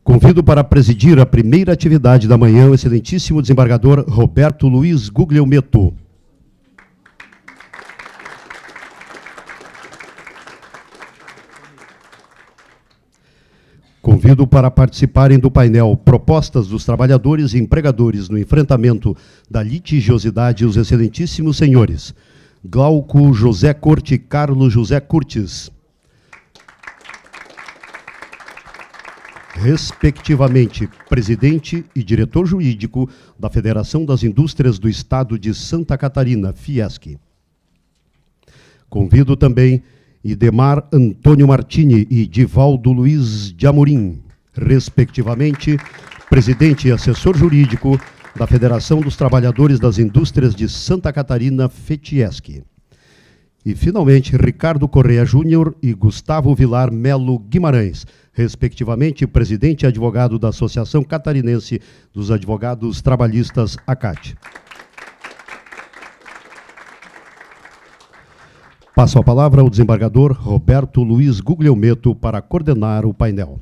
Convido para presidir a primeira atividade da manhã o excelentíssimo desembargador Roberto Luiz Guglielmetto. Convido para participarem do painel Propostas dos Trabalhadores e Empregadores no Enfrentamento da Litigiosidade os excelentíssimos senhores Glauco José Corte e Carlos José Curtis, respectivamente, presidente e diretor jurídico da Federação das Indústrias do Estado de Santa Catarina, Fiesc. Convido também Idemar Antônio Martini e Divaldo Luiz de Amorim, respectivamente, presidente e assessor jurídico da Federação dos Trabalhadores das Indústrias de Santa Catarina, FETIESC. E, finalmente, Ricardo Correia Júnior e Gustavo Vilar Melo Guimarães, respectivamente, presidente e advogado da Associação Catarinense dos Advogados Trabalhistas, ACAT. Passo a palavra ao desembargador Roberto Luiz Guglielmetto para coordenar o painel.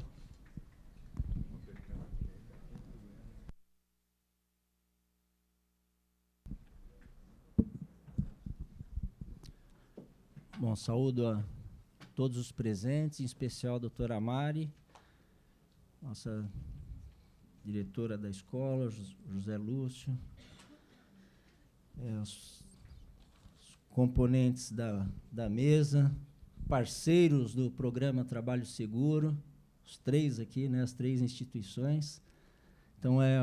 Bom, saúdo a todos os presentes, em especial a doutora Mari, nossa diretora da escola, José Lúcio, os componentes da mesa, parceiros do programa Trabalho Seguro, os três aqui, né, as três instituições. Então, é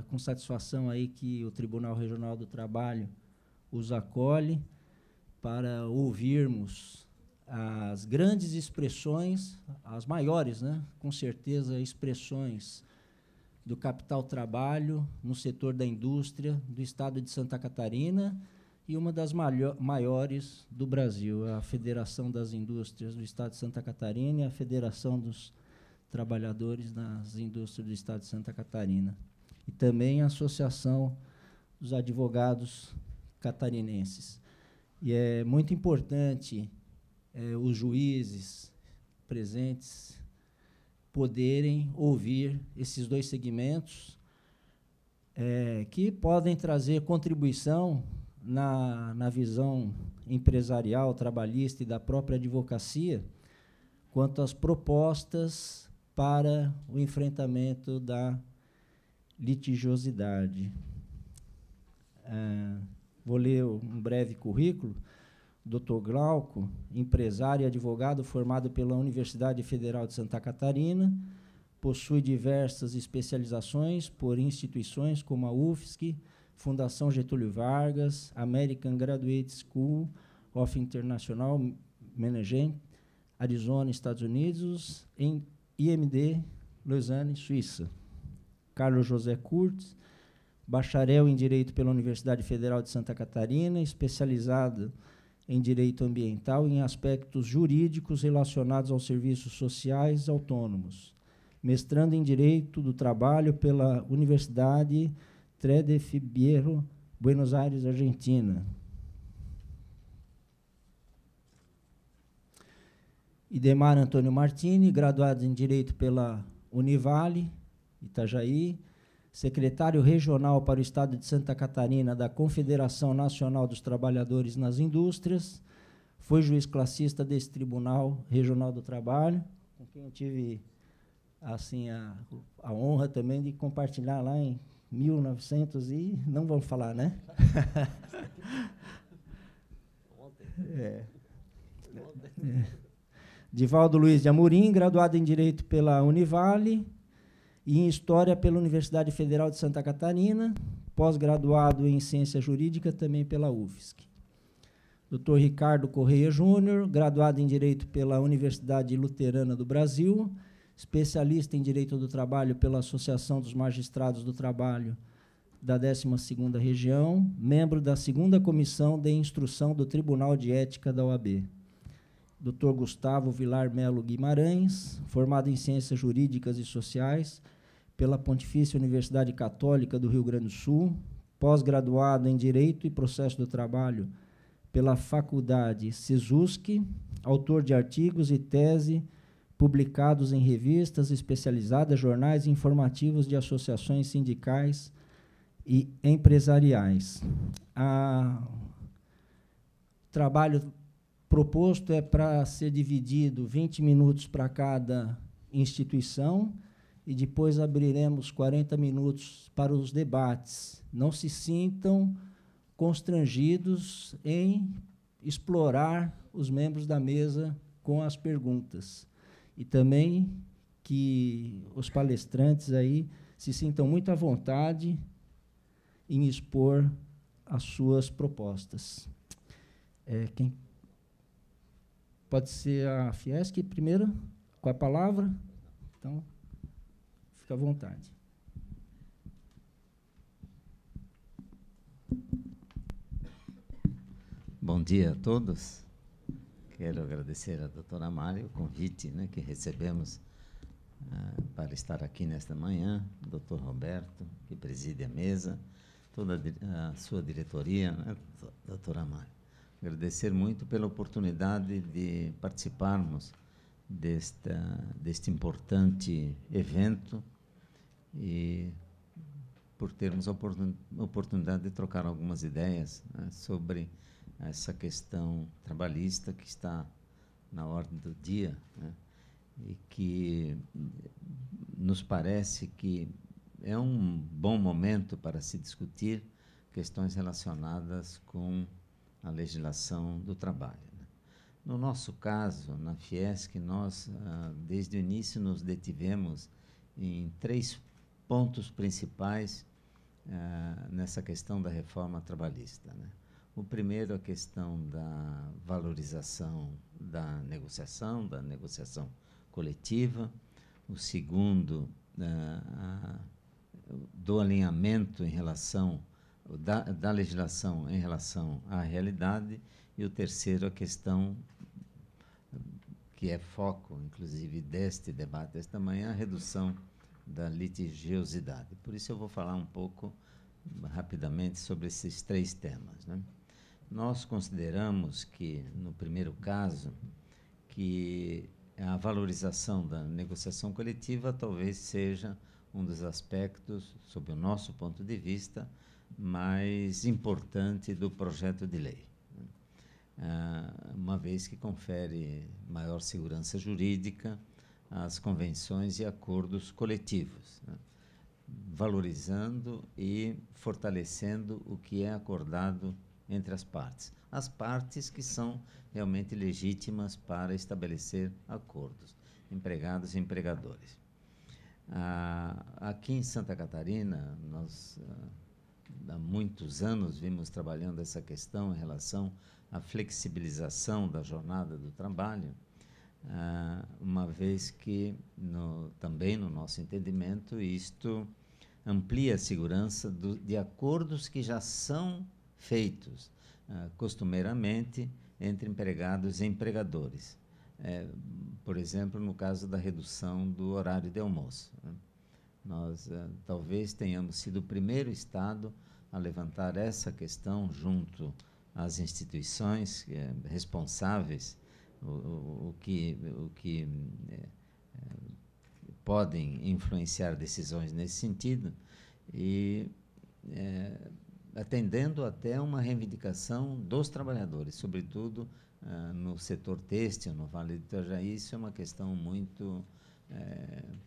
com satisfação aí que o Tribunal Regional do Trabalho os acolhe para ouvirmos as grandes expressões, as maiores, né, com certeza, expressões do capital trabalho no setor da indústria do estado de Santa Catarina e uma das maiores do Brasil, a Federação das Indústrias do estado de Santa Catarina e a Federação dos Trabalhadores das Indústrias do estado de Santa Catarina. E também a Associação dos Advogados Catarinenses. E é muito importante os juízes presentes poderem ouvir esses dois segmentos que podem trazer contribuição na visão empresarial, trabalhista e da própria advocacia quanto às propostas para o enfrentamento da litigiosidade. Vou ler um breve currículo. Dr. Glauco, empresário e advogado formado pela Universidade Federal de Santa Catarina, possui diversas especializações por instituições como a UFSC, Fundação Getúlio Vargas, American Graduate School of International Management, Arizona, Estados Unidos, em IMD, Lausanne, Suíça. Carlos José Curtis, bacharel em Direito pela Universidade Federal de Santa Catarina, especializado em Direito Ambiental e em aspectos jurídicos relacionados aos serviços sociais autônomos. Mestrando em Direito do Trabalho pela Universidade de Fierro, Buenos Aires, Argentina. Idemar Antônio Martini, graduado em Direito pela Univale, Itajaí, secretário regional para o Estado de Santa Catarina da Confederação Nacional dos Trabalhadores nas Indústrias, foi juiz classista desse Tribunal Regional do Trabalho, com quem eu tive assim, a honra também de compartilhar lá em 1900 e... não vamos falar, né? Divaldo Luiz de Amorim, graduado em Direito pela Univale, e em História pela Universidade Federal de Santa Catarina, pós-graduado em Ciência Jurídica também pela UFSC. Dr. Ricardo Correia Júnior, graduado em Direito pela Universidade Luterana do Brasil, especialista em Direito do Trabalho pela Associação dos Magistrados do Trabalho da 12ª Região, membro da 2ª Comissão de Instrução do Tribunal de Ética da OAB. Dr. Gustavo Vilar Melo Guimarães, formado em Ciências Jurídicas e Sociais pela Pontifícia Universidade Católica do Rio Grande do Sul, pós-graduado em Direito e Processo do Trabalho pela Faculdade SESUSC, autor de artigos e tese publicados em revistas especializadas, jornais informativos de associações sindicais e empresariais. O trabalho proposto é para ser dividido 20 minutos para cada instituição e depois abriremos 40 minutos para os debates. Não se sintam constrangidos em explorar os membros da mesa com as perguntas. E também que os palestrantes aí se sintam muito à vontade em expor as suas propostas. Quem pode ser a Fiesc primeiro, com a palavra? Então, fica à vontade. Bom dia a todos. Quero agradecer à doutora Mari o convite, né, que recebemos para estar aqui nesta manhã, o doutor Roberto, que preside a mesa, toda a sua diretoria, né, doutora Mari. Agradecer muito pela oportunidade de participarmos deste importante evento e por termos a oportunidade de trocar algumas ideias, né, sobre essa questão trabalhista que está na ordem do dia, né, e que nos parece que é um bom momento para se discutir questões relacionadas com a legislação do trabalho, né. No nosso caso, na Fiesc, nós, desde o início, nos detivemos em 3 pontos principais nessa questão da reforma trabalhista, né. O primeiro, a questão da valorização da negociação coletiva. O segundo, do alinhamento em relação da legislação em relação à realidade. E o terceiro, a questão que é foco, inclusive, deste debate desta manhã, a redução da litigiosidade. Por isso eu vou falar um pouco rapidamente sobre esses 3 temas, né. Nós consideramos que, no primeiro caso, que a valorização da negociação coletiva talvez seja um dos aspectos, sob o nosso ponto de vista, mais importante do projeto de lei, uma vez que confere maior segurança jurídica às convenções e acordos coletivos, né, valorizando e fortalecendo o que é acordado entre as partes que são realmente legítimas para estabelecer acordos, empregados e empregadores. Aqui em Santa Catarina, nós há muitos anos vimos trabalhando essa questão em relação à flexibilização da jornada do trabalho, uma vez que, também no nosso entendimento, isto amplia a segurança de acordos que já são feitos costumeiramente entre empregados e empregadores. Por exemplo, no caso da redução do horário de almoço, né. Nós talvez tenhamos sido o primeiro Estado a levantar essa questão junto às instituições responsáveis, o que podem influenciar decisões nesse sentido, e atendendo até uma reivindicação dos trabalhadores, sobretudo no setor têxtil, no Vale do Itajaí. Isso é uma questão muito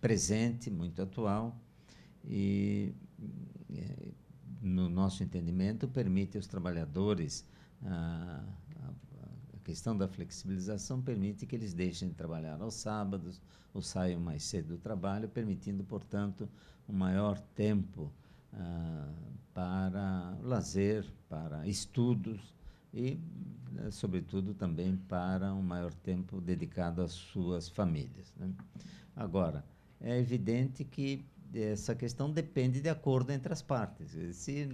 presente, muito atual, e, no nosso entendimento, permite aos trabalhadores, a questão da flexibilização permite que eles deixem de trabalhar aos sábados ou saiam mais cedo do trabalho, permitindo, portanto, um maior tempo para lazer, para estudos e, sobretudo, também para um maior tempo dedicado às suas famílias, né. Agora, é evidente que essa questão depende de acordo entre as partes. Se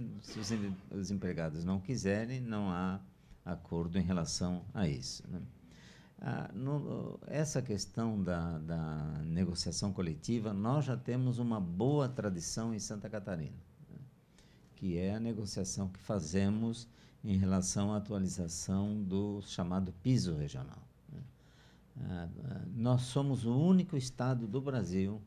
os empregados não quiserem, não há acordo em relação a isso, né. Essa questão da negociação coletiva, nós já temos uma boa tradição em Santa Catarina, né, que é a negociação que fazemos em relação à atualização do chamado piso regional, né. Nós somos o único estado do Brasil,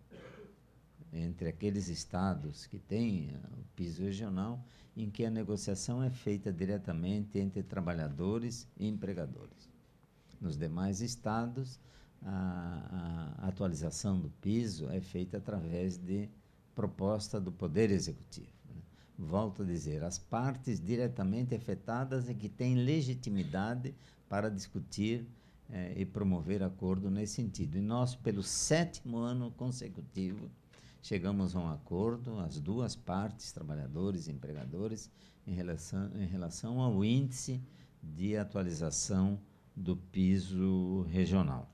entre aqueles estados que têm o piso regional, em que a negociação é feita diretamente entre trabalhadores e empregadores. Nos demais estados, a atualização do piso é feita através de proposta do Poder Executivo. Volto a dizer, as partes diretamente afetadas é que têm legitimidade para discutir e promover acordo nesse sentido. E nós, pelo 7º ano consecutivo, chegamos a um acordo, as duas partes, trabalhadores e empregadores, em relação ao índice de atualização do piso regional.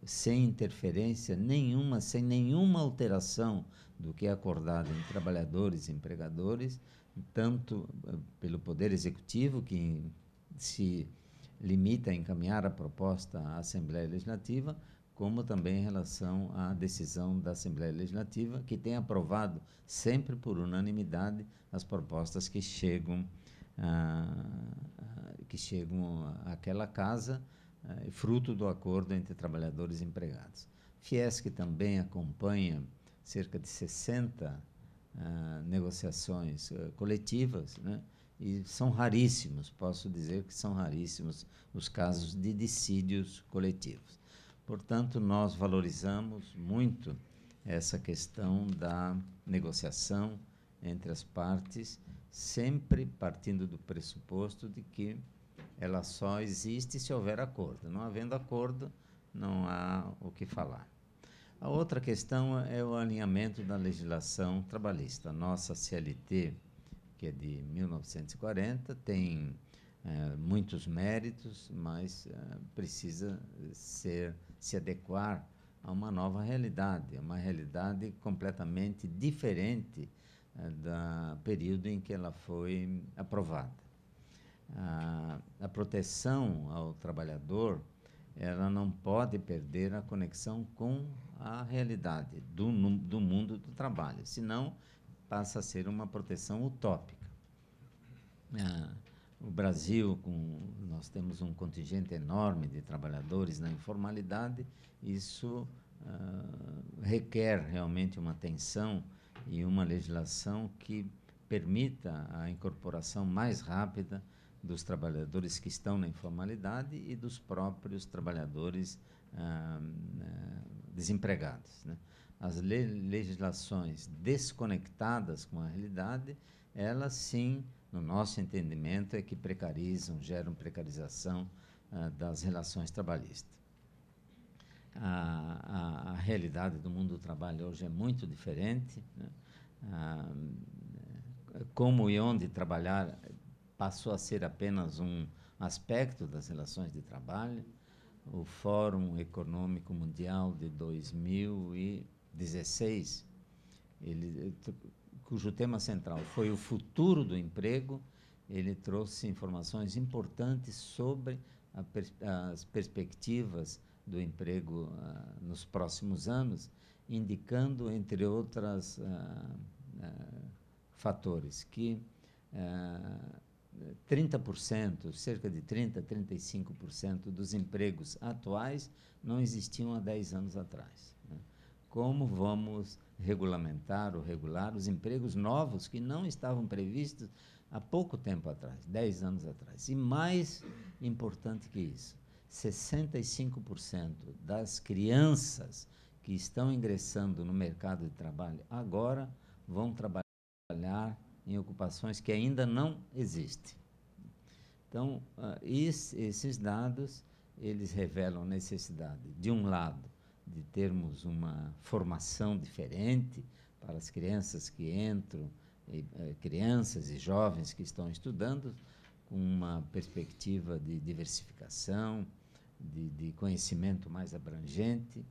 Sem interferência nenhuma, sem nenhuma alteração do que é acordado entre trabalhadores e empregadores, tanto pelo Poder Executivo, que se limita a encaminhar a proposta à Assembleia Legislativa, como também em relação à decisão da Assembleia Legislativa, que tem aprovado sempre por unanimidade as propostas que chegam àquela casa, fruto do acordo entre trabalhadores e empregados. Fiesc também acompanha cerca de 60 negociações coletivas, né? E são raríssimos, posso dizer que são raríssimos os casos de dissídios coletivos. Portanto, nós valorizamos muito essa questão da negociação entre as partes, sempre partindo do pressuposto de que ela só existe se houver acordo. Não havendo acordo, não há o que falar. A outra questão é o alinhamento da legislação trabalhista. A nossa CLT, que é de 1940, tem muitos méritos, mas precisa se adequar a uma nova realidade, uma realidade completamente diferente do período em que ela foi aprovada. A proteção ao trabalhador, ela não pode perder a conexão com a realidade do mundo do trabalho, senão passa a ser uma proteção utópica. O Brasil, nós temos um contingente enorme de trabalhadores na informalidade, isso requer realmente uma atenção e uma legislação que permita a incorporação mais rápida dos trabalhadores que estão na informalidade e dos próprios trabalhadores desempregados, né? As legislações desconectadas com a realidade, elas sim, no nosso entendimento, é que precarizam, geram precarização das relações trabalhistas. A realidade do mundo do trabalho hoje é muito diferente, né? Como e onde trabalhar passou a ser apenas um aspecto das relações de trabalho. O Fórum Econômico Mundial de 2016, cujo tema central foi o futuro do emprego, ele trouxe informações importantes sobre as perspectivas do emprego nos próximos anos, indicando, entre outros fatores, que 30%, cerca de 30%, 35% dos empregos atuais não existiam há 10 anos atrás, né? Como vamos regulamentar ou regular os empregos novos que não estavam previstos há pouco tempo atrás, 10 anos atrás? E mais importante que isso, 65% das crianças que estão ingressando no mercado de trabalho agora vão trabalhar em ocupações que ainda não existem. Então, esses dados, eles revelam a necessidade, de um lado, de termos uma formação diferente para as crianças que entram, crianças e jovens que estão estudando, com uma perspectiva de diversificação, de conhecimento mais abrangente,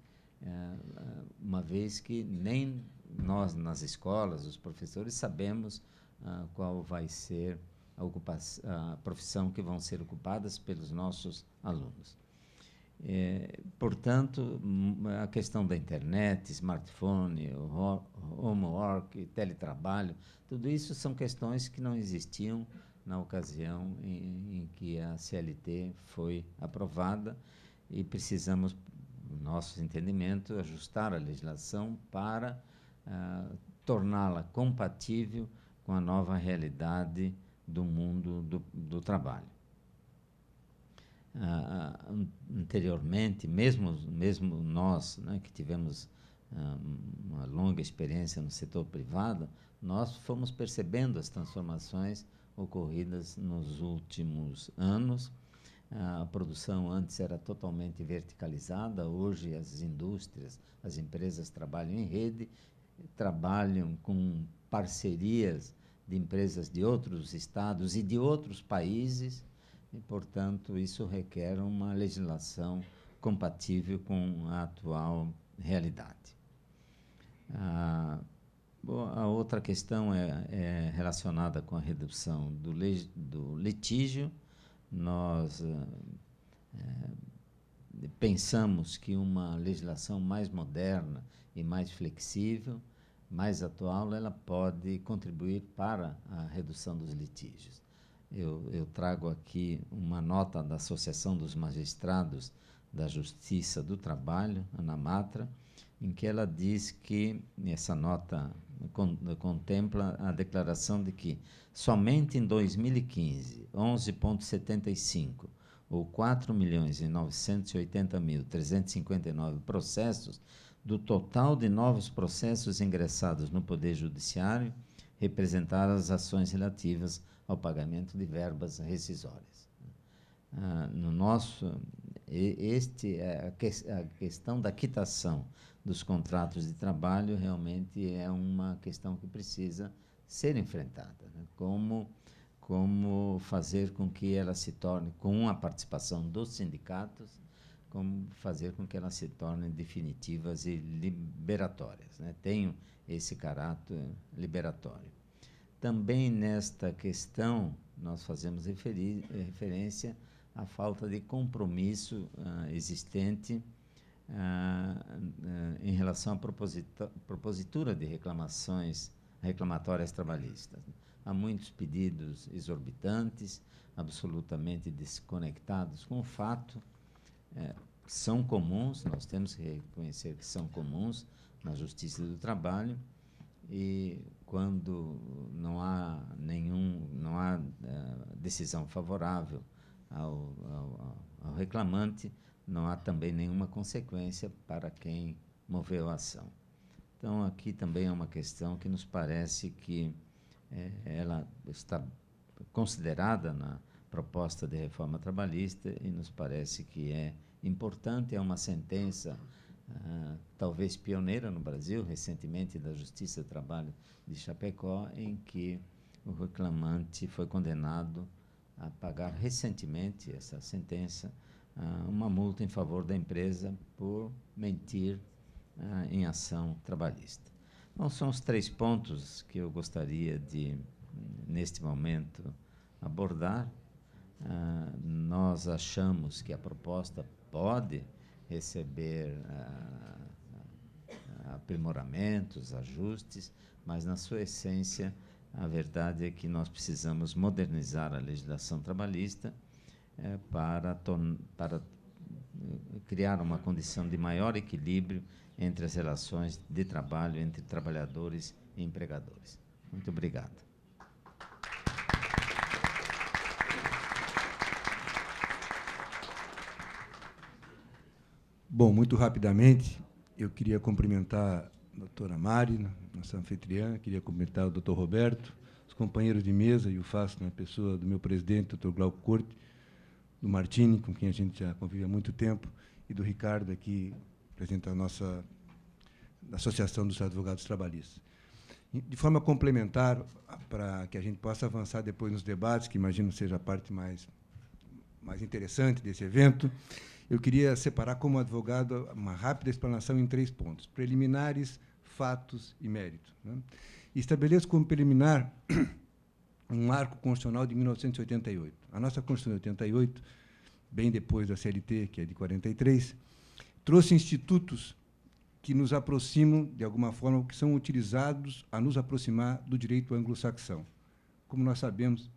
uma vez que nem nós, nas escolas, os professores, sabemos qual vai ser a profissão que vão ser ocupadas pelos nossos alunos. Portanto, a questão da internet, smartphone, homework, teletrabalho, tudo isso são questões que não existiam na ocasião em que a CLT foi aprovada e precisamos, no nosso entendimento, ajustar a legislação para torná-la compatível com a nova realidade do mundo do trabalho. Anteriormente, mesmo nós, né, que tivemos uma longa experiência no setor privado, nós fomos percebendo as transformações ocorridas nos últimos anos. A produção antes era totalmente verticalizada, hoje as indústrias, as empresas trabalham em rede, trabalham com parcerias de empresas de outros estados e de outros países, e, portanto, isso requer uma legislação compatível com a atual realidade. A outra questão é relacionada com a redução do litígio. Nós pensamos que uma legislação mais moderna e mais flexível, mais atual, ela pode contribuir para a redução dos litígios. Eu trago aqui uma nota da Associação dos Magistrados da Justiça do Trabalho, ANAMATRA, em que ela diz que, essa nota contempla a declaração de que somente em 2015, 11,75, ou 4.980.359 processos, do total de novos processos ingressados no Poder Judiciário, representaram as ações relativas ao pagamento de verbas rescisórias. No nosso, a questão da quitação dos contratos de trabalho realmente é uma questão que precisa ser enfrentada, né? Como fazer com que ela se torne, com a participação dos sindicatos, como fazer com que elas se tornem definitivas e liberatórias, né? Tenham esse caráter liberatório. Também nesta questão, nós fazemos referência à falta de compromisso existente em relação à propositura de reclamatórias trabalhistas. Há muitos pedidos exorbitantes, absolutamente desconectados com o fato, são comuns, nós temos que reconhecer que são comuns na Justiça do Trabalho, e quando não há decisão favorável ao reclamante, não há também nenhuma consequência para quem moveu a ação. Então, aqui também é uma questão que nos parece que ela está considerada na proposta de reforma trabalhista e nos parece que é importante. É uma sentença talvez pioneira no Brasil, recentemente da Justiça do Trabalho de Chapecó, em que o reclamante foi condenado a pagar recentemente, essa sentença, uma multa em favor da empresa por mentir em ação trabalhista. Então, são os 3 pontos que eu gostaria de, neste momento, abordar. Nós achamos que a proposta pode receber aprimoramentos, ajustes, mas, na sua essência, a verdade é que nós precisamos modernizar a legislação trabalhista para criar uma condição de maior equilíbrio entre as relações de trabalho entre trabalhadores e empregadores. Muito obrigado. Bom, muito rapidamente, eu queria cumprimentar a doutora Mari, nossa anfitriã, queria cumprimentar o doutor Roberto, os companheiros de mesa, e o faço na pessoa do meu presidente, doutor Glauco Corte, do Martini, com quem a gente já convive há muito tempo, e do Ricardo, aqui, presidente da nossa Associação dos Advogados Trabalhistas. De forma complementar, para que a gente possa avançar depois nos debates, que imagino seja a parte mais interessante desse evento, eu queria separar como advogado uma rápida explanação em 3 pontos: preliminares, fatos e mérito, né? E estabeleço como preliminar um marco constitucional de 1988. A nossa Constituição de 88, bem depois da CLT, que é de 43, trouxe institutos que nos aproximam, de alguma forma, que são utilizados a nos aproximar do direito anglo-saxão. Como nós sabemos,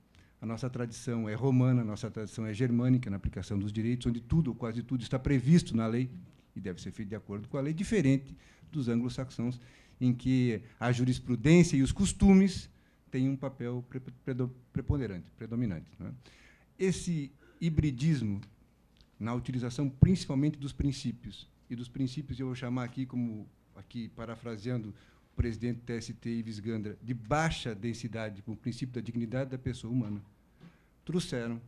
A nossa tradição é romana, a nossa tradição é germânica na aplicação dos direitos, onde tudo, ou quase tudo, está previsto na lei e deve ser feito de acordo com a lei, diferente dos anglo-saxãos, em que a jurisprudência e os costumes têm um papel preponderante, predominante. Não é? Esse hibridismo na utilização principalmente dos princípios, e dos princípios eu vou chamar aqui, como aqui parafraseando o presidente do TST, Ives Gandra, de baixa densidade, com o princípio da dignidade da pessoa humana, trouxeram,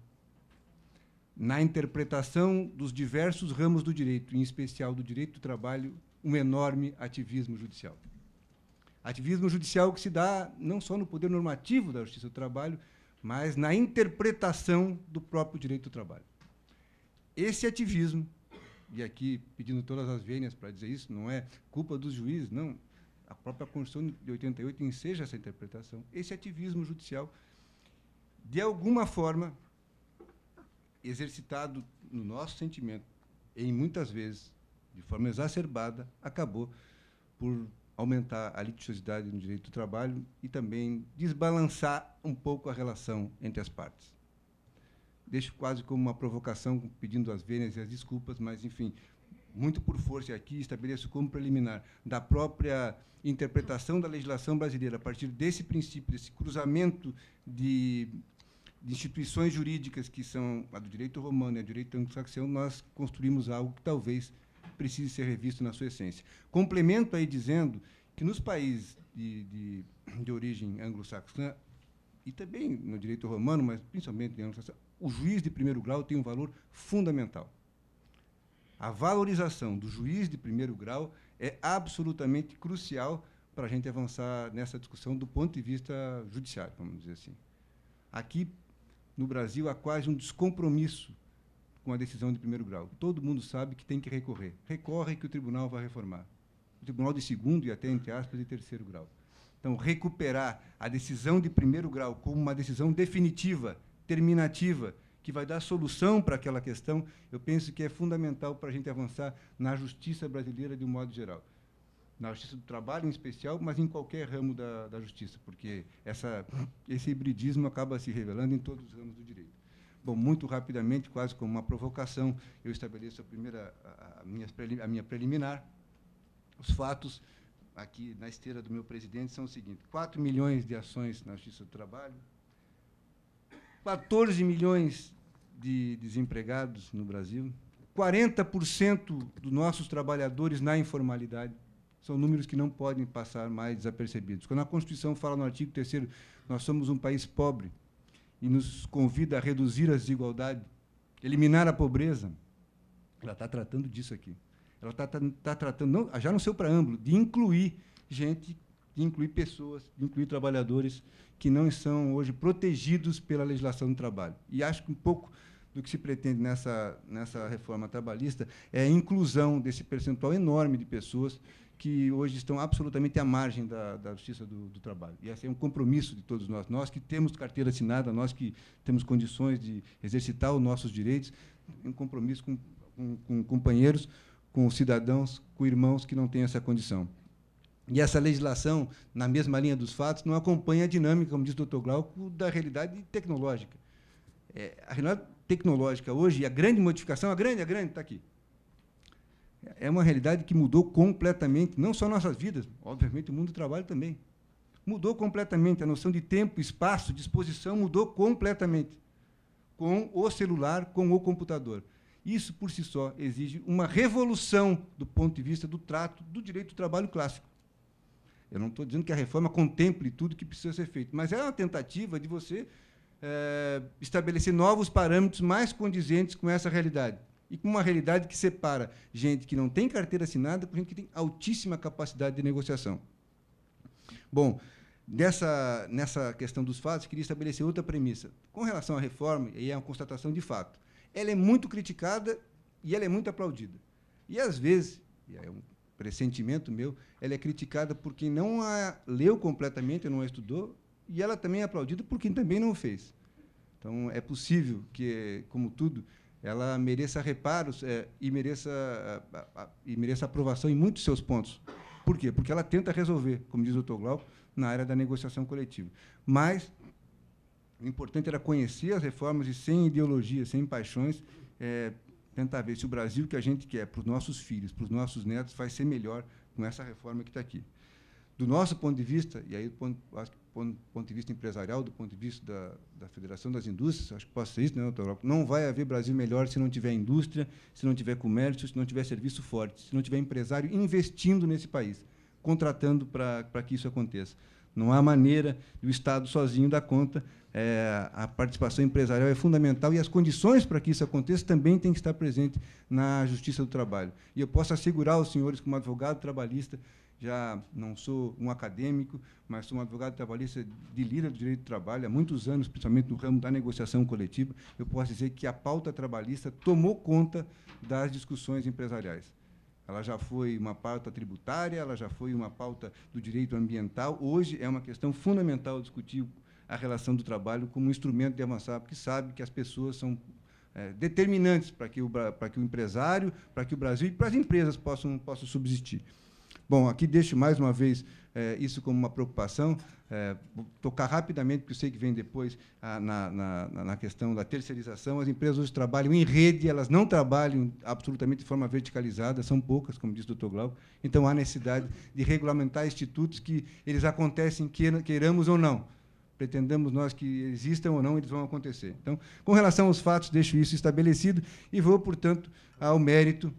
na interpretação dos diversos ramos do direito, em especial do direito do trabalho, um enorme ativismo judicial. Ativismo judicial que se dá não só no poder normativo da Justiça do Trabalho, mas na interpretação do próprio direito do trabalho. Esse ativismo, e aqui pedindo todas as vênias para dizer isso, não é culpa dos juízes, não, a própria Constituição de 88 enseja essa interpretação. Esse ativismo judicial, de alguma forma, exercitado no nosso sentimento, e muitas vezes, de forma exacerbada, acabou por aumentar a litigiosidade no direito do trabalho e também desbalançar um pouco a relação entre as partes. Deixo quase como uma provocação, pedindo as vênias e as desculpas, mas, enfim, muito por força aqui, estabeleço como preliminar da própria interpretação da legislação brasileira, a partir desse princípio, desse cruzamento de instituições jurídicas que são a do direito romano e a do direito anglo-saxão, nós construímos algo que talvez precise ser revisto na sua essência. Complemento aí dizendo que nos países de origem anglo-saxã, e também no direito romano, mas principalmente no anglo-saxão, o juiz de primeiro grau tem um valor fundamental. A valorização do juiz de primeiro grau é absolutamente crucial para a gente avançar nessa discussão do ponto de vista judiciário, vamos dizer assim. Aqui, no Brasil, há quase um descompromisso com a decisão de primeiro grau. Todo mundo sabe que tem que recorrer. Recorre que o tribunal vai reformar. O tribunal de segundo e até, entre aspas, de terceiro grau. Então, recuperar a decisão de primeiro grau como uma decisão definitiva, terminativa, que vai dar solução para aquela questão, eu penso que é fundamental para a gente avançar na justiça brasileira de um modo geral. Na justiça do trabalho, em especial, mas em qualquer ramo da justiça, porque esse hibridismo acaba se revelando em todos os ramos do direito. Bom, muito rapidamente, quase como uma provocação, eu estabeleço a minha preliminar. Os fatos, aqui na esteira do meu presidente, são os seguintes: 4 milhões de ações na Justiça do Trabalho, 14 milhões de desempregados no Brasil, 40% dos nossos trabalhadores na informalidade. São números que não podem passar mais desapercebidos. Quando a Constituição fala no artigo 3º, nós somos um país pobre, e nos convida a reduzir as desigualdades, eliminar a pobreza, ela está tratando disso aqui. Ela está tratando, não, já no seu preâmbulo, de incluir gente, de incluir pessoas, de incluir trabalhadores que não são hoje protegidos pela legislação do trabalho. E acho que um pouco do que se pretende nessa reforma trabalhista é a inclusão desse percentual enorme de pessoas que hoje estão absolutamente à margem da justiça do trabalho. E esse é um compromisso de todos nós. Nós que temos carteira assinada, nós que temos condições de exercitar os nossos direitos, um compromisso com companheiros, com cidadãos, com irmãos que não têm essa condição. E essa legislação, na mesma linha dos fatos, não acompanha a dinâmica, como diz o Dr. Glauco, da realidade tecnológica. A realidade tecnológica hoje, e a grande modificação, a grande está aqui, é uma realidade que mudou completamente, não só nossas vidas, obviamente o mundo do trabalho também. Mudou completamente, a noção de tempo, espaço, disposição mudou completamente com o celular, com o computador. Isso, por si só, exige uma revolução do ponto de vista do trato do direito do trabalho clássico. Eu não estou dizendo que a reforma contemple tudo que precisa ser feito, mas é uma tentativa de você estabelecer novos parâmetros mais condizentes com essa realidade. E com uma realidade que separa gente que não tem carteira assinada com gente que tem altíssima capacidade de negociação. Bom, nessa questão dos fatos, queria estabelecer outra premissa. Com relação à reforma, e é uma constatação de fato, ela é muito criticada e ela é muito aplaudida. E, às vezes, e é um pressentimento meu, ela é criticada por quem não a leu completamente, não a estudou, e ela também é aplaudida por quem também não o fez. Então, é possível que, como tudo, ela mereça reparos e mereça aprovação em muitos seus pontos. Por quê? Porque ela tenta resolver, como diz o Dr. Glauco, na área da negociação coletiva. Mas O importante era conhecer as reformas e, sem ideologia, sem paixões, tentar ver se o Brasil que a gente quer para os nossos filhos, para os nossos netos, vai ser melhor com essa reforma que está aqui. Do nosso ponto de vista, e aí, acho que do ponto de vista empresarial, do ponto de vista da Federação das Indústrias, acho que pode ser isso, né, doutor Glauco? Não vai haver Brasil melhor se não tiver indústria, se não tiver comércio, se não tiver serviço forte, se não tiver empresário investindo nesse país, contratando para que isso aconteça. Não há maneira do Estado sozinho dar conta. A participação empresarial é fundamental e as condições para que isso aconteça também têm que estar presentes na Justiça do Trabalho. E eu posso assegurar aos senhores, como advogado trabalhista, já não sou um acadêmico, mas sou um advogado trabalhista de lida do direito do trabalho, há muitos anos, principalmente no ramo da negociação coletiva, eu posso dizer que a pauta trabalhista tomou conta das discussões empresariais. Ela já foi uma pauta tributária, ela já foi uma pauta do direito ambiental. Hoje é uma questão fundamental discutir a relação do trabalho como um instrumento de avançar, porque sabe que as pessoas são determinantes para que o empresário, para que o Brasil e para as empresas possam subsistir. Bom, aqui deixo mais uma vez isso como uma preocupação. Vou tocar rapidamente, porque eu sei que vem depois na questão da terceirização. As empresas hoje trabalham em rede, elas não trabalham absolutamente de forma verticalizada, são poucas, como disse o doutor Glauco. Então, há necessidade de regulamentar institutos que eles acontecem, queiramos ou não. Pretendamos nós que existam ou não, eles vão acontecer. Então, com relação aos fatos, deixo isso estabelecido e vou, portanto, ao mérito.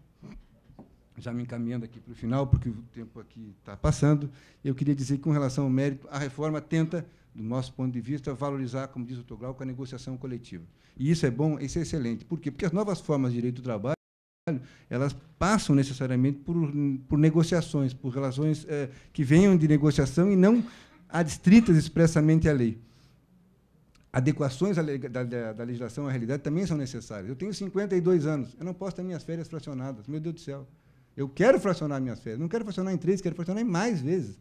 Já me encaminhando aqui para o final, porque o tempo aqui está passando, eu queria dizer que, com relação ao mérito, a reforma tenta, do nosso ponto de vista, valorizar, como diz o doutor Glauco, a negociação coletiva. E isso é bom, isso é excelente. Por quê? Porque as novas formas de direito do trabalho, elas passam necessariamente por negociações, por relações que venham de negociação e não adstritas expressamente à lei. Adequações da legislação à realidade também são necessárias. Eu tenho 52 anos, eu não posso ter minhas férias fracionadas, meu Deus do céu. Eu quero fracionar minhas férias, não quero fracionar em 3, quero fracionar em mais vezes.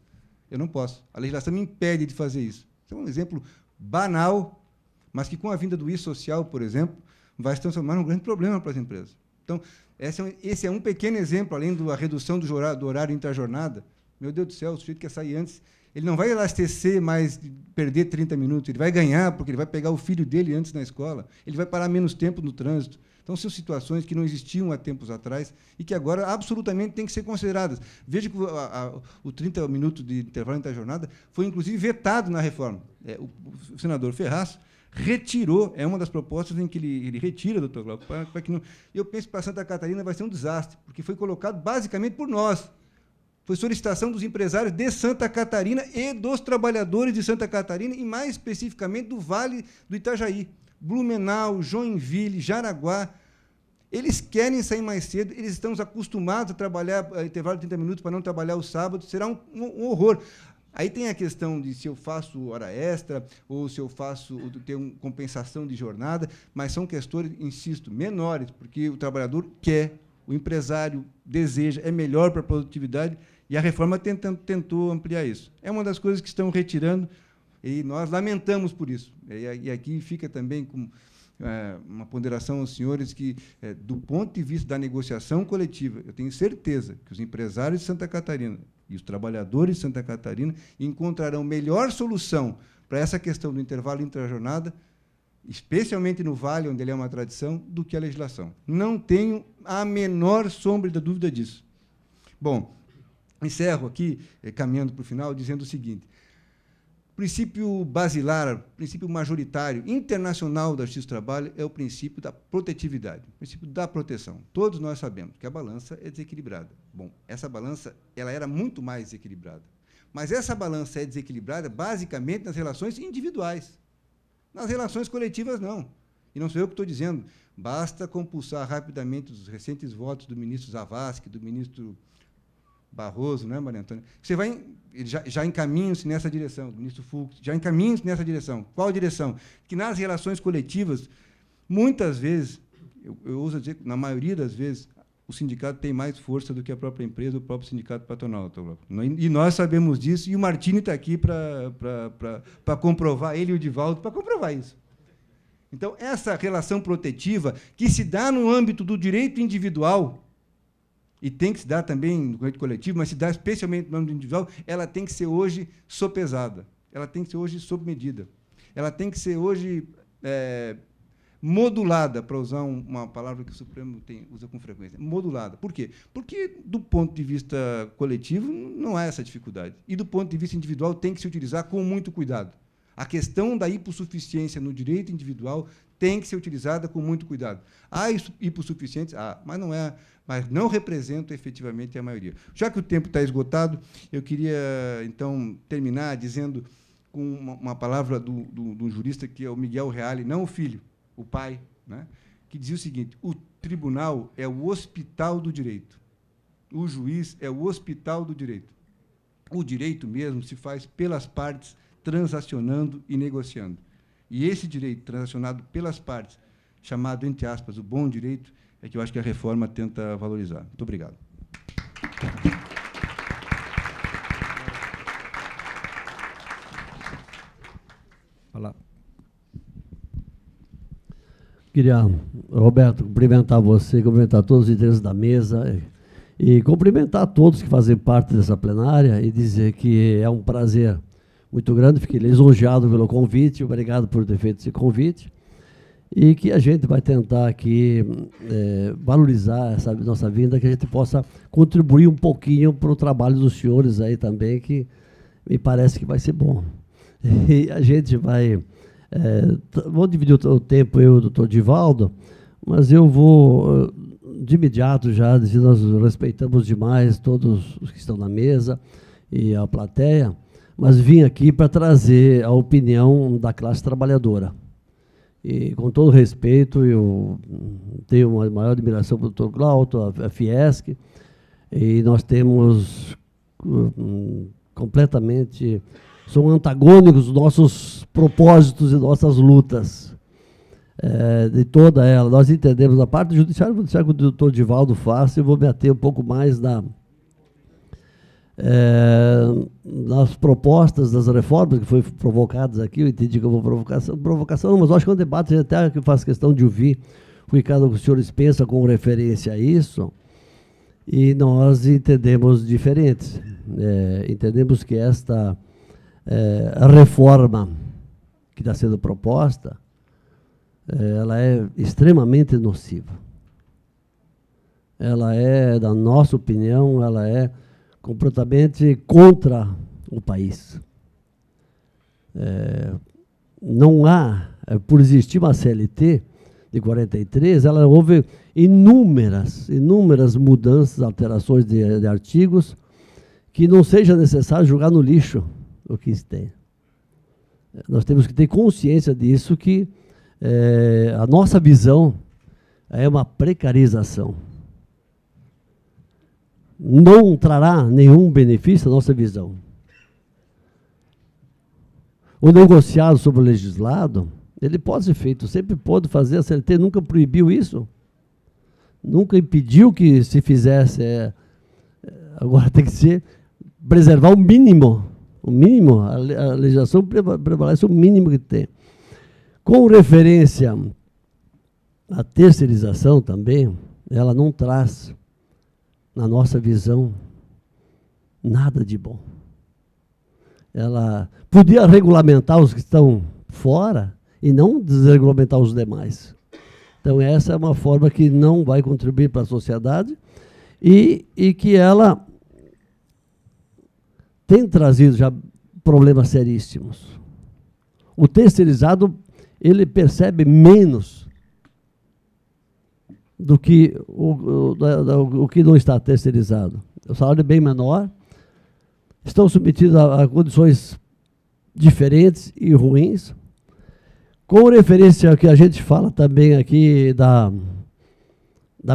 Eu não posso. A legislação me impede de fazer isso. Isso é um exemplo banal, mas que, com a vinda do e-social, por exemplo, vai se transformar num grande problema para as empresas. Então, esse é um pequeno exemplo, além da redução do horário intrajornada. Meu Deus do céu, o sujeito quer sair antes, ele não vai abastecer mais, perder 30 minutos, ele vai ganhar, porque ele vai pegar o filho dele antes na escola, ele vai parar menos tempo no trânsito. Então, são situações que não existiam há tempos atrás e que agora absolutamente têm que ser consideradas. Veja que o 30 minutos de intervalo entre a jornada foi, inclusive, vetado na reforma. O senador Ferraz retirou, é uma das propostas em que ele retira, doutor Glauco, para que não... Eu penso que para Santa Catarina vai ser um desastre, porque foi colocado basicamente por nós. Foi solicitação dos empresários de Santa Catarina e dos trabalhadores de Santa Catarina, e, mais especificamente, do Vale do Itajaí. Blumenau, Joinville, Jaraguá, eles querem sair mais cedo, eles estão acostumados a trabalhar intervalo de 30 minutos para não trabalhar o sábado, será um horror. Aí tem a questão de se eu faço hora extra ou se eu ter uma compensação de jornada, mas são questões, insisto, menores, porque o trabalhador quer, o empresário deseja, é melhor para a produtividade, e a reforma tentou ampliar isso. É uma das coisas que estão retirando, e nós lamentamos por isso. E aqui fica também com uma ponderação aos senhores que, do ponto de vista da negociação coletiva, eu tenho certeza que os empresários de Santa Catarina e os trabalhadores de Santa Catarina encontrarão melhor solução para essa questão do intervalo intrajornada, especialmente no Vale, onde ele é uma tradição, do que a legislação. Não tenho a menor sombra de dúvida disso. Bom, encerro aqui, caminhando para o final, dizendo o seguinte: o princípio basilar, princípio majoritário, internacional da Justiça do Trabalho é o princípio da protetividade, o princípio da proteção. Todos nós sabemos que a balança é desequilibrada. Bom, essa balança ela era muito mais desequilibrada. Mas essa balança é desequilibrada basicamente nas relações individuais. Nas relações coletivas, não. E não sou eu que estou dizendo. Basta compulsar rapidamente os recentes votos do ministro Zavascki, do ministro Barroso, né, Maria Antônia? Você vai, já encaminham-se nessa direção, do ministro Fux, já encaminham-se nessa direção. Qual direção? Que nas relações coletivas, muitas vezes, eu ouso dizer, na maioria das vezes, o sindicato tem mais força do que a própria empresa, o próprio sindicato patronal. E nós sabemos disso, e o Martini está aqui para comprovar, ele e o Divaldo, para comprovar isso. Então, essa relação protetiva, que se dá no âmbito do direito individual, e tem que se dar também no direito coletivo, mas se dá especialmente no âmbito individual, ela tem que ser hoje sopesada, ela tem que ser hoje sob medida. ela tem que ser hoje modulada, para usar uma palavra que o Supremo usa com frequência. Modulada. Por quê? Porque, do ponto de vista coletivo, não há essa dificuldade. E, do ponto de vista individual, tem que se utilizar com muito cuidado. A questão da hipossuficiência no direito individual tem que ser utilizada com muito cuidado. Há hipossuficientes, mas não representam efetivamente a maioria. Já que o tempo está esgotado, eu queria, então, terminar dizendo com uma palavra do jurista, que é o Miguel Reale, não o filho, o pai, né, que dizia o seguinte: o tribunal é o hospital do direito. O juiz é o hospital do direito. O direito mesmo se faz pelas partes, transacionando e negociando. E esse direito transacionado pelas partes, chamado, entre aspas, o bom direito, é que eu acho que a reforma tenta valorizar. Muito obrigado. Olá. Queria, Roberto, cumprimentar você, cumprimentar todos os integrantes da mesa e cumprimentar todos que fazem parte dessa plenária e dizer que é um prazer muito grande, fiquei lisonjeado pelo convite, obrigado por ter feito esse convite, e que a gente vai tentar aqui valorizar essa nossa vinda, que a gente possa contribuir um pouquinho para o trabalho dos senhores aí também, que me parece que vai ser bom. E a gente vai... vou dividir o tempo, eu e o doutor Divaldo, mas eu vou, de imediato, já dizer, nós respeitamos demais todos os que estão na mesa e a plateia, mas vim aqui para trazer a opinião da classe trabalhadora. E, com todo respeito, eu tenho uma maior admiração pelo doutor Glauto, a Fiesc, e nós temos completamente... São antagônicos os nossos propósitos e nossas lutas, de toda ela. Nós entendemos a parte do judiciário, vou deixar que o doutor Divaldo faça, e vou me ater um pouco mais nas propostas das reformas que foram provocadas aqui. Eu entendi que eu vou provocação, mas eu acho que é um debate até que eu faço questão de ouvir o que cada um dos senhores pensa com referência a isso, e nós entendemos diferentes. Entendemos que esta... a reforma que está sendo proposta, ela é extremamente nociva. Ela é, na nossa opinião, ela é completamente contra o país. Não há, por existir uma CLT de 43, houve inúmeras mudanças, alterações de artigos, que não seja necessário jogar no lixo o que tem. Nós temos que ter consciência disso, que a nossa visão é uma precarização. Não trará nenhum benefício à nossa visão. O negociado sobre o legislado, ele pode ser feito, sempre pode fazer, a CLT nunca proibiu isso, nunca impediu que se fizesse. Agora tem que ser, preservar o mínimo, a legislação prevalece o mínimo que tem. Com referência à terceirização também, ela não traz, na nossa visão, nada de bom. Ela podia regulamentar os que estão fora e não desregulamentar os demais. Então, essa é uma forma que não vai contribuir para a sociedade e que ela tem trazido já problemas seríssimos. O terceirizado, ele percebe menos do que o que não está terceirizado. O salário é bem menor, estão submetidos a condições diferentes e ruins. Com referência ao que a gente fala também aqui da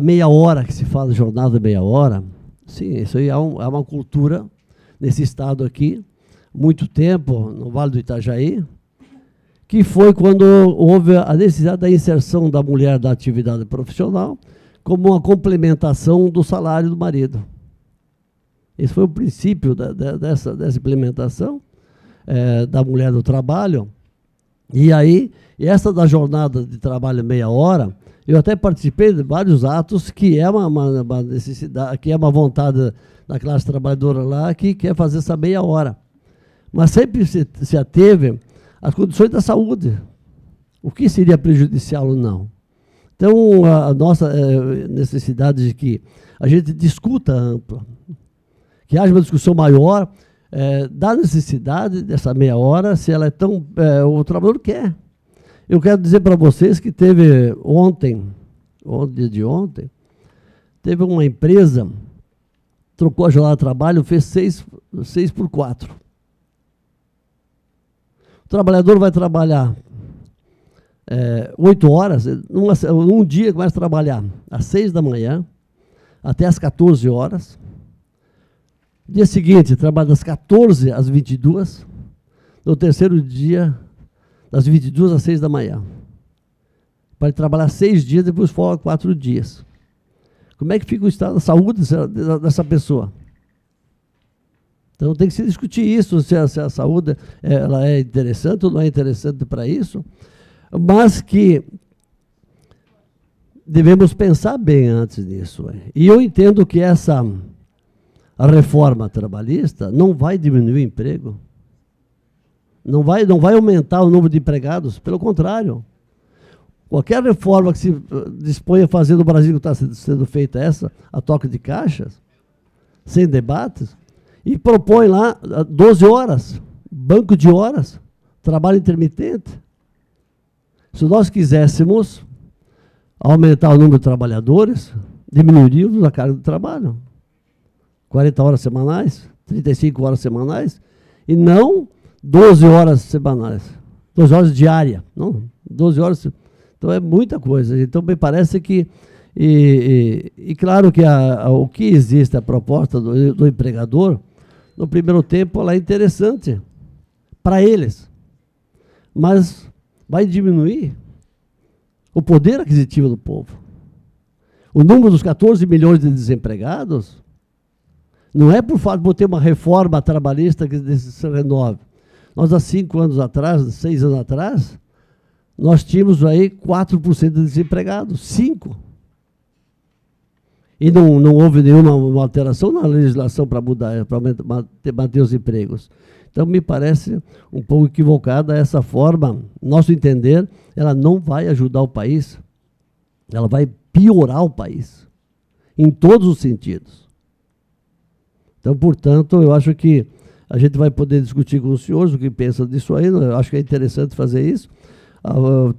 meia hora, que se fala jornada de meia hora, sim, isso aí é uma cultura nesse estado aqui, muito tempo, no Vale do Itajaí, que foi quando houve a necessidade da inserção da mulher da atividade profissional como uma complementação do salário do marido. Esse foi o princípio dessa implementação da mulher do trabalho. E aí, essa da jornada de trabalho meia hora, eu até participei de vários atos que é uma necessidade, que é uma vontade da classe trabalhadora lá, que quer fazer essa meia hora. Mas sempre se ateve as condições da saúde. O que seria prejudicial ou não? Então, a nossa necessidade de que a gente discuta ampla, que haja uma discussão maior da necessidade dessa meia hora, se ela é tão... o trabalhador quer. Eu quero dizer para vocês que teve ontem, teve uma empresa, trocou a jornada de trabalho, fez 6 por 4. O trabalhador vai trabalhar 8 horas, um dia começa a trabalhar às 6 da manhã, até às 14 horas. Dia seguinte, trabalha das 14 às 22. No terceiro dia, das 22 às 6 da manhã. Para trabalhar 6 dias, depois folga 4 dias. Como é que fica o estado da saúde dessa pessoa? Então tem que se discutir isso, se a saúde ela é interessante ou não é interessante para isso, mas que devemos pensar bem antes disso. E eu entendo que a reforma trabalhista não vai diminuir o emprego, não vai aumentar o número de empregados, pelo contrário. Qualquer reforma que se dispõe a fazer no Brasil, que está sendo feita a toque de caixas, sem debates, e propõe lá 12 horas, banco de horas, trabalho intermitente. Se nós quiséssemos aumentar o número de trabalhadores, diminuiríamos a carga de trabalho. 40 horas semanais, 35 horas semanais, e não 12 horas semanais, 12 horas diárias, não, 12 horas. Então é muita coisa. Então me parece que, e claro que o que existe, a proposta do empregador, no primeiro tempo ela é interessante para eles, mas vai diminuir o poder aquisitivo do povo. O número dos 14 milhões de desempregados não é por fato de ter uma reforma trabalhista que se renove. Nós, há 5 anos atrás, 6 anos atrás, nós tínhamos aí 4% de desempregados, 5%. E não houve nenhuma alteração na legislação para mudar, para manter os empregos. Então, me parece um pouco equivocada essa forma. Nosso entender, ela não vai ajudar o país, ela vai piorar o país, em todos os sentidos. Então, portanto, eu acho que a gente vai poder discutir com os senhores o que pensam disso aí. Eu acho que é interessante fazer isso.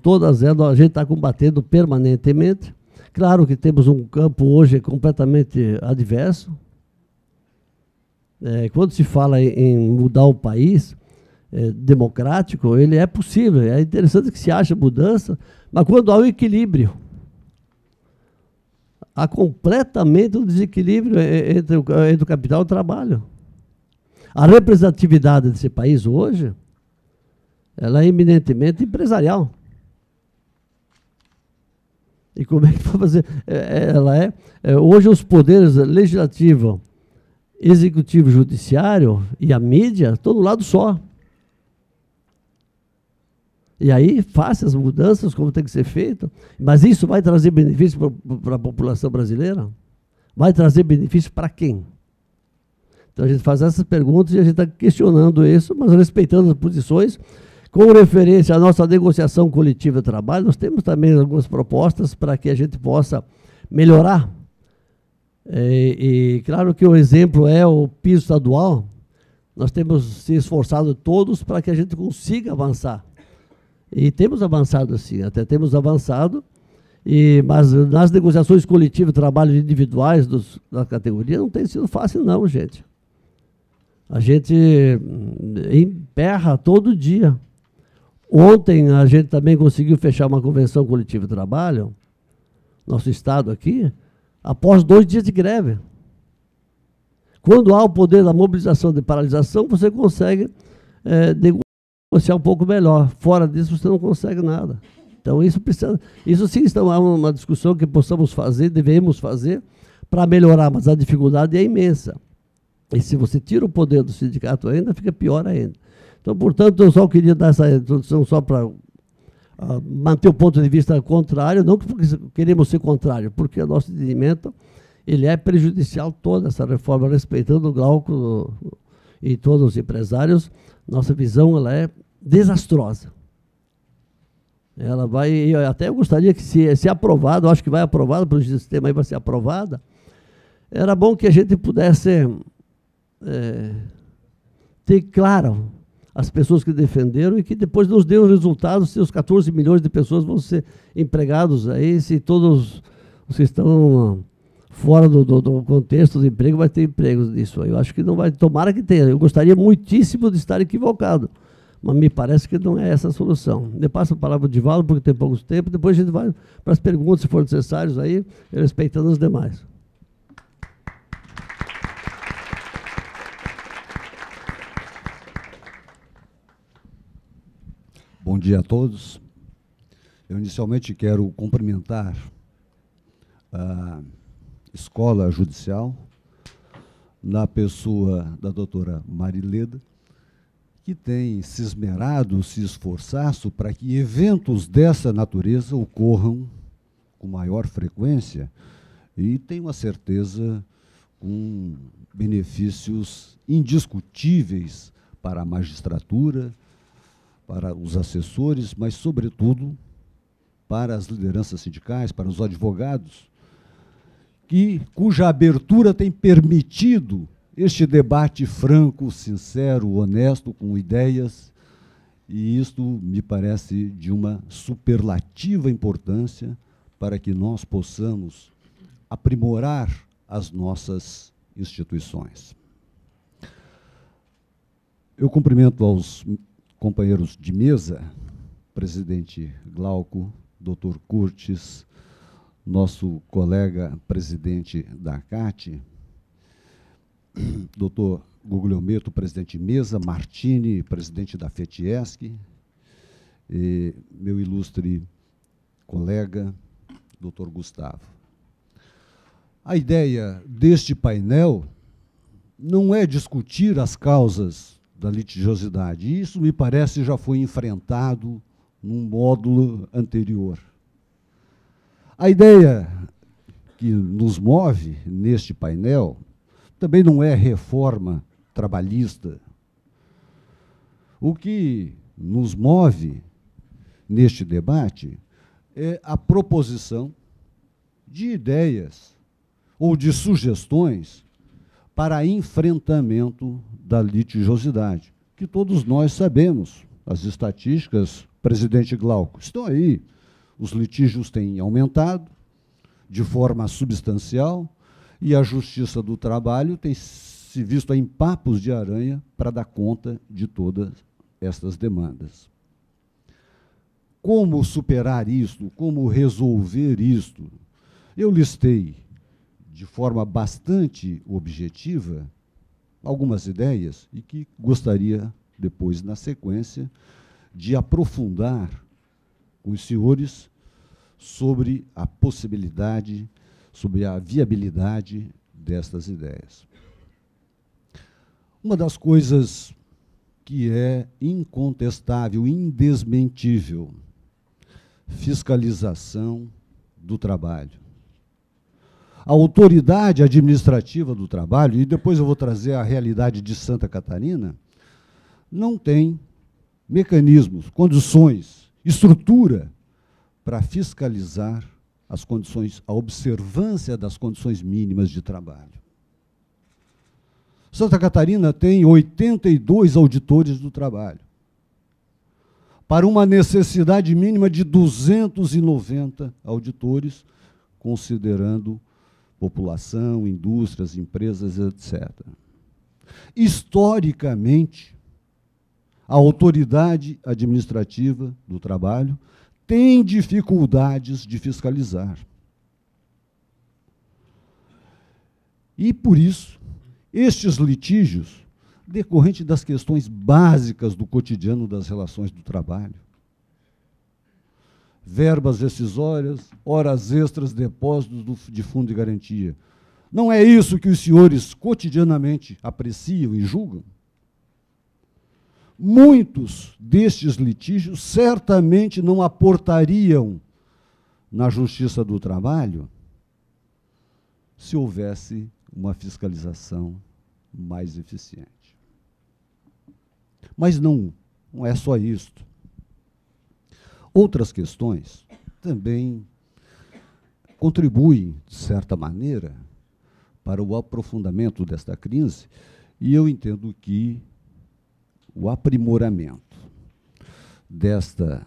Todas elas a gente está combatendo permanentemente. Claro que temos um campo hoje completamente adverso. Quando se fala em mudar o país democrático, ele é possível. É interessante que se ache mudança, mas quando há um equilíbrio, há completamente um desequilíbrio entre o capital e o trabalho. A representatividade desse país hoje, ela é eminentemente empresarial. E como é que vai fazer? Hoje os poderes legislativo, executivo, judiciário e a mídia estão do lado só. E aí faça as mudanças como tem que ser feito, mas isso vai trazer benefício para a população brasileira? Vai trazer benefício para quem? Então a gente faz essas perguntas e a gente está questionando isso, mas respeitando as posições. Com referência à nossa negociação coletiva de trabalho, nós temos também algumas propostas para que a gente possa melhorar. E claro que o exemplo é o piso estadual. Nós temos se esforçado todos para que a gente consiga avançar. E temos avançado sim, até temos avançado, mas nas negociações coletivas de trabalho individuais da categoria não tem sido fácil não, gente. A gente emperra todo dia. Ontem a gente também conseguiu fechar uma convenção coletiva de trabalho, nosso estado aqui, após 2 dias de greve. Quando há o poder da mobilização de paralisação, você consegue negociar um pouco melhor. Fora disso, você não consegue nada. Então, isso sim é uma discussão que possamos fazer, devemos fazer, para melhorar, mas a dificuldade é imensa. E se você tira o poder do sindicato ainda, fica pior ainda. Então, portanto, eu só queria dar essa introdução só para manter o ponto de vista contrário, não porque queremos ser contrário, porque o nosso entendimento ele é prejudicial toda essa reforma, respeitando o Glauco e todos os empresários. Nossa visão ela é desastrosa. Ela vai, eu até gostaria que, se aprovado, acho que vai aprovado, pelo sistema aí vai ser aprovada, era bom que a gente pudesse ter claro as pessoas que defenderam e que depois nos dê os resultados, se os 14 milhões de pessoas vão ser empregados aí, se todos os que estão fora do contexto do emprego vai ter empregos disso aí. Eu acho que não vai, tomara que tenha. Eu gostaria muitíssimo de estar equivocado, mas me parece que não é essa a solução. Eu passo a palavra para o Divaldo, porque tem pouco tempo, depois a gente vai para as perguntas, se for necessários, aí, respeitando os demais. Bom dia a todos. Eu inicialmente quero cumprimentar a Escola Judicial, na pessoa da doutora Marileda, que tem se esmerado, se esforçado para que eventos dessa natureza ocorram com maior frequência e tenho a certeza com benefícios indiscutíveis para a magistratura, para os assessores, mas, sobretudo, para as lideranças sindicais, para os advogados, cuja abertura tem permitido este debate franco, sincero, honesto, com ideias, e isto me parece de uma superlativa importância para que nós possamos aprimorar as nossas instituições. Eu cumprimento aos companheiros de mesa, presidente Glauco, doutor Curtis, nosso colega presidente da CAT, doutor Guglielmetto, presidente de mesa, Martini, presidente da FETIESC, e meu ilustre colega, doutor Gustavo. A ideia deste painel não é discutir as causas da litigiosidade, e isso, me parece, já foi enfrentado num módulo anterior. A ideia que nos move neste painel também não é reforma trabalhista. O que nos move neste debate é a proposição de ideias ou de sugestões para enfrentamento da litigiosidade, que todos nós sabemos, as estatísticas, presidente Glauco, estão aí. Os litígios têm aumentado de forma substancial e a Justiça do Trabalho tem se visto em papos de aranha para dar conta de todas estas demandas. Como superar isto? Como resolver isto? Eu listei, de forma bastante objetiva, algumas ideias e que gostaria, depois, na sequência, de aprofundar com os senhores sobre a possibilidade, sobre a viabilidade destas ideias. Uma das coisas que é incontestável, indesmentível, fiscalização do trabalho. A autoridade administrativa do trabalho, e depois eu vou trazer a realidade de Santa Catarina, não tem mecanismos, condições, estrutura para fiscalizar as condições, a observância das condições mínimas de trabalho. Santa Catarina tem 82 auditores do trabalho, para uma necessidade mínima de 290 auditores, considerando população, indústrias, empresas, etc. Historicamente, a autoridade administrativa do trabalho tem dificuldades de fiscalizar. E, por isso, estes litígios, decorrentes das questões básicas do cotidiano das relações do trabalho, verbas rescisórias, horas extras, depósitos de fundo de garantia. Não é isso que os senhores cotidianamente apreciam e julgam? Muitos destes litígios certamente não aportariam na Justiça do Trabalho se houvesse uma fiscalização mais eficiente. Mas não não é só isto. Outras questões também contribuem, de certa maneira, para o aprofundamento desta crise, e eu entendo que o aprimoramento dessas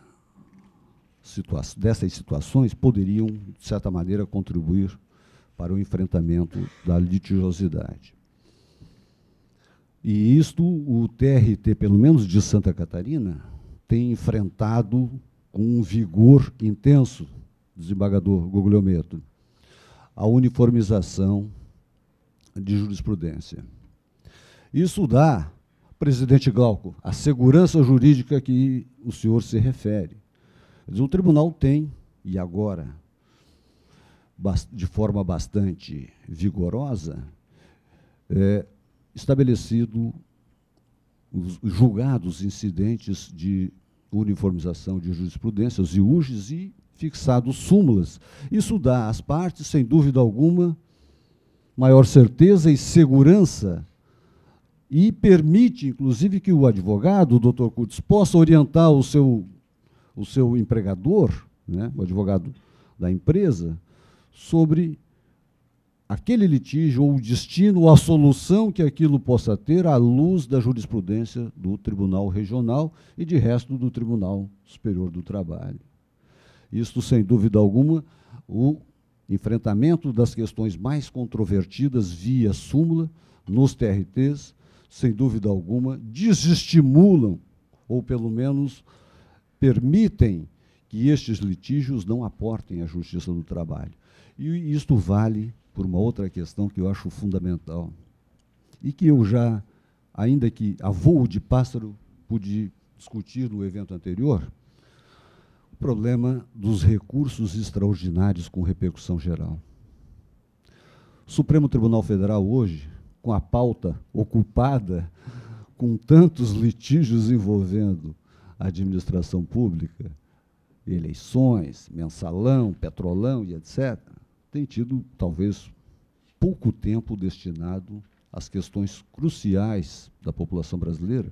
situações poderiam, de certa maneira, contribuir para o enfrentamento da litigiosidade. E isto o TRT, pelo menos de Santa Catarina, tem enfrentado com um vigor intenso, desembargador Guglielmetto, a uniformização de jurisprudência. Isso dá, presidente Glauco, a segurança jurídica que o senhor se refere. O tribunal tem, e agora, de forma bastante vigorosa, estabelecido, julgado os incidentes de uniformização de jurisprudência, os IUJs, e fixado súmulas. Isso dá às partes, sem dúvida alguma, maior certeza e segurança, e permite, inclusive, que o advogado, o doutor Curtis, possa orientar o seu empregador, né, o advogado da empresa, sobre aquele litígio, ou o destino, ou a solução que aquilo possa ter à luz da jurisprudência do Tribunal Regional e, de resto, do Tribunal Superior do Trabalho. Isto, sem dúvida alguma, o enfrentamento das questões mais controvertidas via súmula nos TRTs, sem dúvida alguma, desestimulam, ou pelo menos permitem que estes litígios não aportem à Justiça do Trabalho. E isto vale por uma outra questão que eu acho fundamental, e que eu já, ainda que a voo de pássaro, pude discutir no evento anterior, o problema dos recursos extraordinários com repercussão geral. O Supremo Tribunal Federal hoje, com a pauta ocupada, com tantos litígios envolvendo a administração pública, eleições, mensalão, petrolão e etc., tem tido, talvez, pouco tempo destinado às questões cruciais da população brasileira,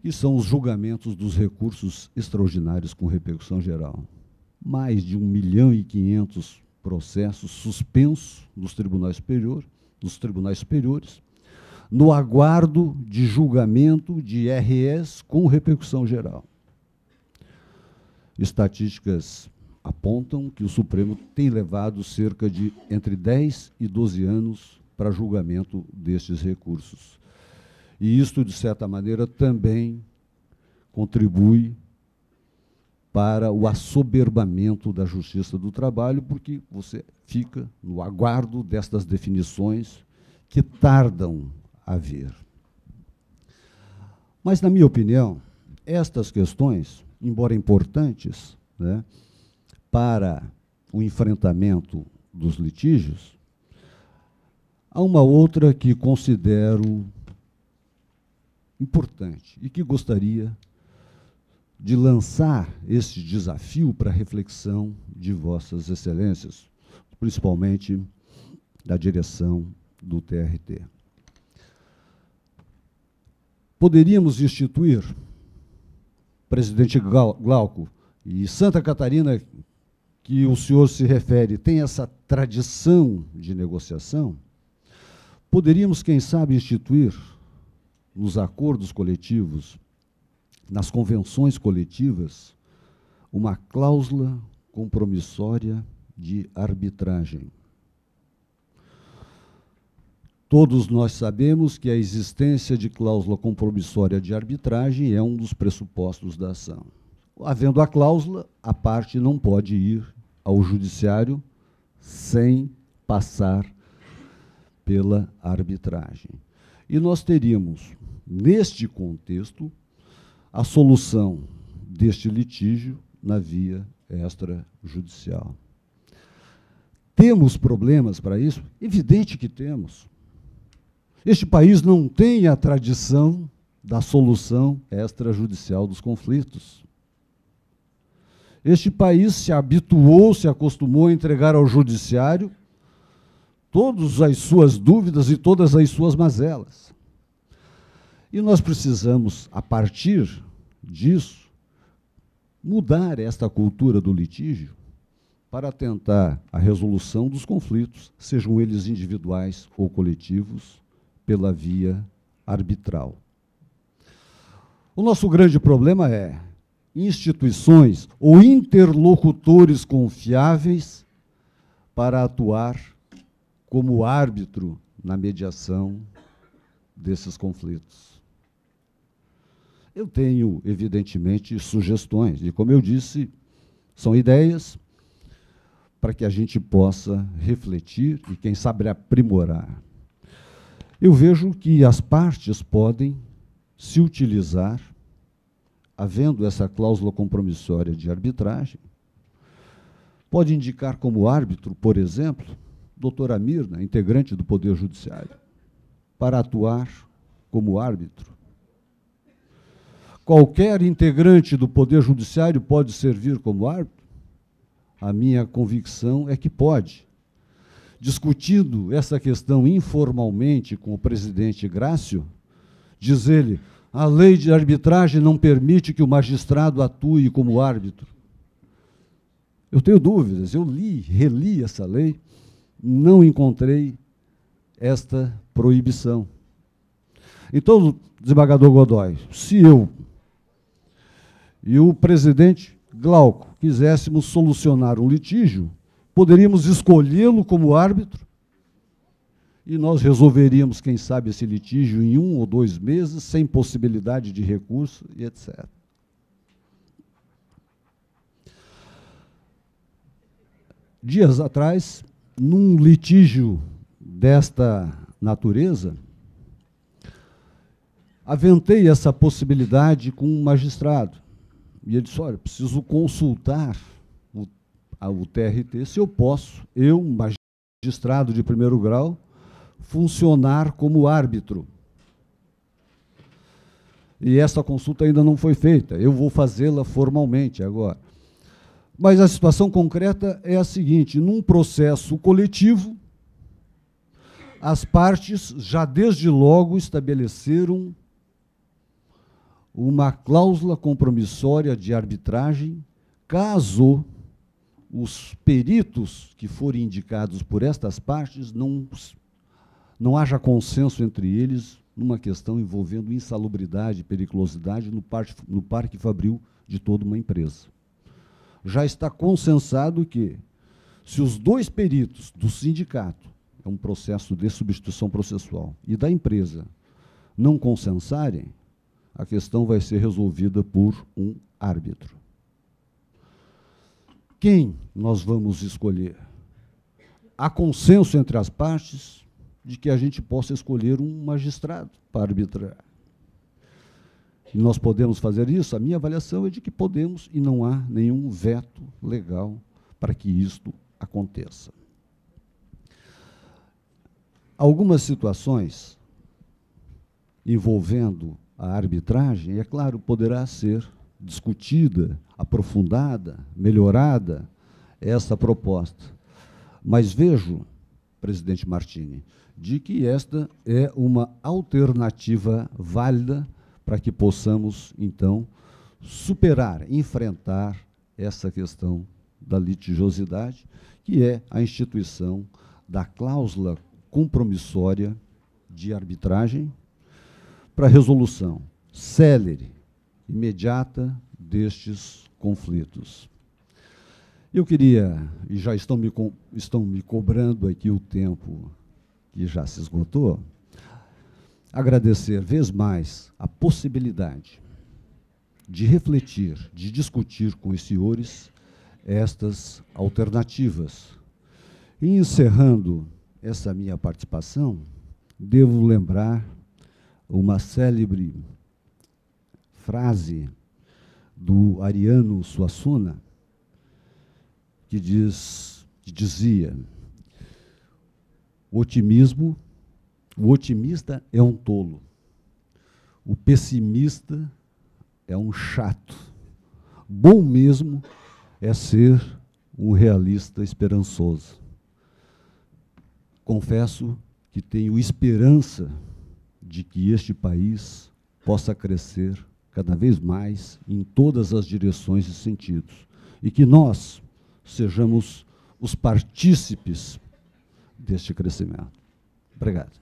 que são os julgamentos dos recursos extraordinários com repercussão geral. Mais de 1.500.000 processos suspensos nos tribunais superiores, no aguardo de julgamento de REs com repercussão geral. Estatísticas apontam que o Supremo tem levado cerca de entre 10 e 12 anos para julgamento destes recursos. E isto, de certa maneira, também contribui para o assoberbamento da Justiça do Trabalho, porque você fica no aguardo destas definições que tardam a vir. Mas, na minha opinião, estas questões, embora importantes, né, para o enfrentamento dos litígios, há uma outra que considero importante e que gostaria de lançar esse desafio para a reflexão de Vossas Excelências, principalmente da direção do TRT. Poderíamos instituir, presidente Glauco, e Santa Catarina, que o senhor se refere, tem essa tradição de negociação, poderíamos, quem sabe, instituir nos acordos coletivos, nas convenções coletivas, uma cláusula compromissória de arbitragem. Todos nós sabemos que a existência de cláusula compromissória de arbitragem é um dos pressupostos da ação. Havendo a cláusula, a parte não pode ir ao judiciário sem passar pela arbitragem. E nós teríamos, neste contexto, a solução deste litígio na via extrajudicial. Temos problemas para isso? Evidente que temos. Este país não tem a tradição da solução extrajudicial dos conflitos. Este país se habituou, se acostumou a entregar ao judiciário todas as suas dúvidas e todas as suas mazelas. E nós precisamos, a partir disso, mudar esta cultura do litígio para tentar a resolução dos conflitos, sejam eles individuais ou coletivos, pela via arbitral. O nosso grande problema é instituições ou interlocutores confiáveis para atuar como árbitro na mediação desses conflitos. Eu tenho, evidentemente, sugestões, e, como eu disse, são ideias para que a gente possa refletir e, quem sabe, aprimorar. Eu vejo que as partes podem se utilizar, havendo essa cláusula compromissória de arbitragem, pode indicar como árbitro, por exemplo, doutora Mirna, integrante do Poder Judiciário, para atuar como árbitro. Qualquer integrante do Poder Judiciário pode servir como árbitro? A minha convicção é que pode. Discutindo essa questão informalmente com o presidente Grácio, diz ele, a lei de arbitragem não permite que o magistrado atue como árbitro. Eu tenho dúvidas, eu reli essa lei, não encontrei esta proibição. Então, desembargador Godoy, se eu e o presidente Glauco quiséssemos solucionar um litígio, poderíamos escolhê-lo como árbitro e nós resolveríamos, quem sabe, esse litígio em 1 ou 2 meses, sem possibilidade de recurso e etc. Dias atrás, num litígio desta natureza, aventei essa possibilidade com um magistrado. E ele disse, olha, preciso consultar o TRT se eu posso, eu, magistrado de primeiro grau, funcionar como árbitro. E essa consulta ainda não foi feita, eu vou fazê-la formalmente agora. Mas a situação concreta é a seguinte, num processo coletivo, as partes já desde logo estabeleceram uma cláusula compromissória de arbitragem, caso os peritos que forem indicados por estas partes não haja consenso entre eles numa questão envolvendo insalubridade e periculosidade no parque fabril de toda uma empresa. Já está consensado que, se os 2 peritos do sindicato, é um processo de substituição processual, e da empresa não consensarem, a questão vai ser resolvida por um árbitro. Quem nós vamos escolher? Há consenso entre as partes de que a gente possa escolher um magistrado para arbitrar. E nós podemos fazer isso? A minha avaliação é de que podemos e não há nenhum veto legal para que isto aconteça. Algumas situações envolvendo a arbitragem, é claro, poderá ser discutida, aprofundada, melhorada essa proposta. Mas vejo, presidente Martini, de que esta é uma alternativa válida para que possamos, então, superar, enfrentar essa questão da litigiosidade, que é a instituição da cláusula compromissória de arbitragem para resolução célere, imediata destes conflitos. Eu queria, e já estão me cobrando aqui o tempo que já se esgotou, agradecer, vez mais, a possibilidade de refletir, de discutir com os senhores estas alternativas. E, encerrando essa minha participação, devo lembrar uma célebre frase do Ariano Suassuna, que dizia, o otimista é um tolo, o pessimista é um chato, bom mesmo é ser um realista esperançoso. Confesso que tenho esperança de que este país possa crescer cada vez mais em todas as direções e sentidos. E que nós sejamos os partícipes deste crescimento. Obrigado.